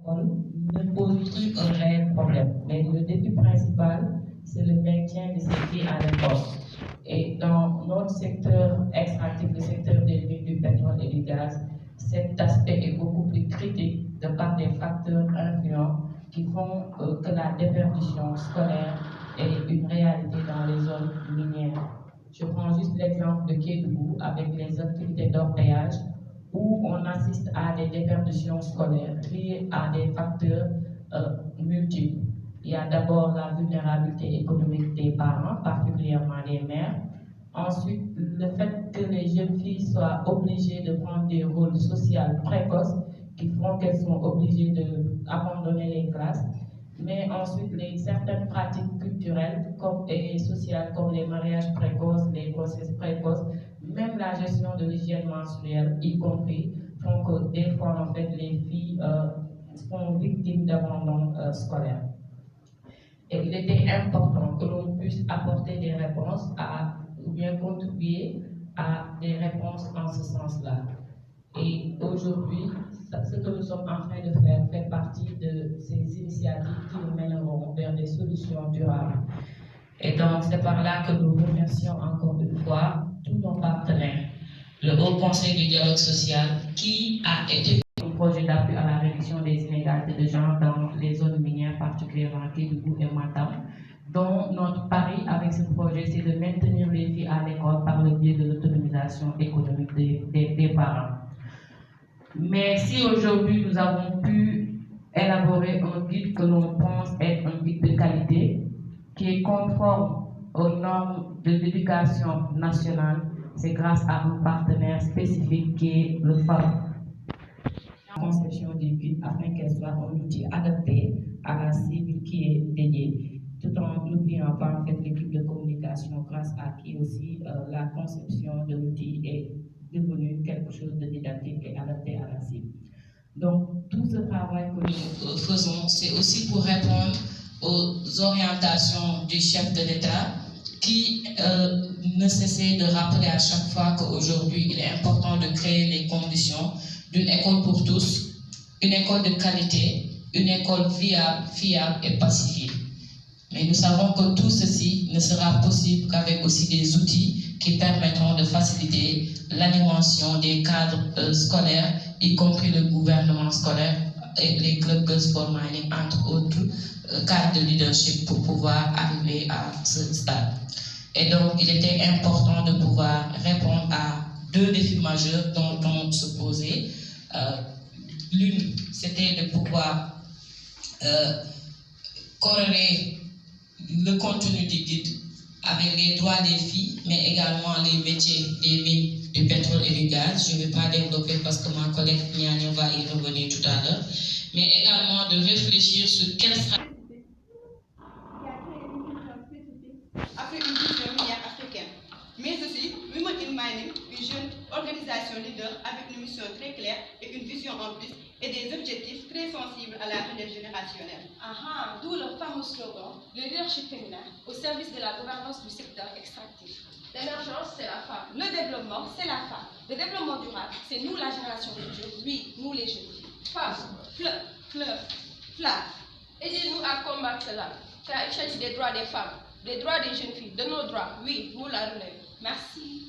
Ne pose plus un réel problème. Mais le défi principal, c'est le maintien de ces filles à l'école. Et dans notre secteur extractif, le secteur des mines du pétrole et du gaz, cet aspect est beaucoup plus critique de par des facteurs influents qui font que la déperdition scolaire est une réalité dans les zones minières. Je prends juste l'exemple de Kédougou avec les activités d'orpaillage où on assiste à des déperditions scolaires liées à des facteurs multiples. Il y a d'abord la vulnérabilité économique des parents, particulièrement des mères. Ensuite, le fait que les jeunes filles soient obligées de prendre des rôles sociaux précoces qui font qu'elles sont obligées d'abandonner les classes. Mais ensuite, certaines pratiques culturelles et sociales comme les mariages précoces, les grossesses précoces, même la gestion de l'hygiène menstruelle, y compris, font que des fois, en fait, les filles sont victimes d'abandon scolaire. Et il était important que l'on puisse apporter des réponses ou bien contribuer à des réponses en ce sens-là. Et aujourd'hui, ce que nous sommes en train de faire fait partie de ces initiatives qui nous mèneront vers des solutions durables. Et donc, c'est par là que nous remercions encore une fois tous nos partenaires. Le Haut Conseil du dialogue social qui a été un projet d'appui à la réduction des inégalités de genre dans les zones minières, particulièrement Kédougou et Matam, dont notre pari avec ce projet, c'est de maintenir les filles à l'école par le biais de l'autonomisation économique des parents. Mais si aujourd'hui nous avons pu élaborer un guide que l'on pense être un guide de qualité, qui est conforme aux normes de l'éducation nationale, c'est grâce à un partenaire spécifique qui est le FAB. La conception du guide afin qu'elle soit un outil adapté à la cible qui est dédiée, tout en n'oubliant pas en fait l'équipe de communication grâce à qui aussi la conception de l'outil est devenu quelque chose de didactique et adapté à la cible. Donc, tout ce travail que nous faisons, c'est aussi pour répondre aux orientations du chef de l'État qui ne cessait de rappeler à chaque fois qu'aujourd'hui, il est important de créer les conditions d'une école pour tous, une école de qualité, une école viable, fiable et pacifique. Mais nous savons que tout ceci ne sera possible qu'avec aussi des outils qui permettront de faciliter l'animation des cadres scolaires, y compris le gouvernement scolaire et les clubs Girls for Mining, entre autres cadres de leadership pour pouvoir arriver à ce stade. Et donc, il était important de pouvoir répondre à deux défis majeurs dont on se posait. L'une, c'était de pouvoir corréler le contenu du guide avec les droits des filles, mais également les métiers des mines du pétrole et du gaz. Je ne vais pas développer parce que ma collègue Niani va y revenir tout à l'heure, mais également de réfléchir sur quelle stratégie avec une vision minière africaine. Mais aussi, Women in Mining, une jeune organisation leader avec une mission très claire et une vision en plus et des objectifs très sensibles à la relève générationnelle. D'où le fameux slogan, le leadership féminin au service de la gouvernance du secteur extractif. L'émergence, c'est la femme. Le développement, c'est la femme. Le développement durable, c'est nous la génération future, oui, nous les jeunes filles. Femmes, fleurs, flammes. Aidez-nous à combattre cela, car il s'agit des droits des femmes, des droits des jeunes filles, de nos droits, oui, nous la relève. Merci.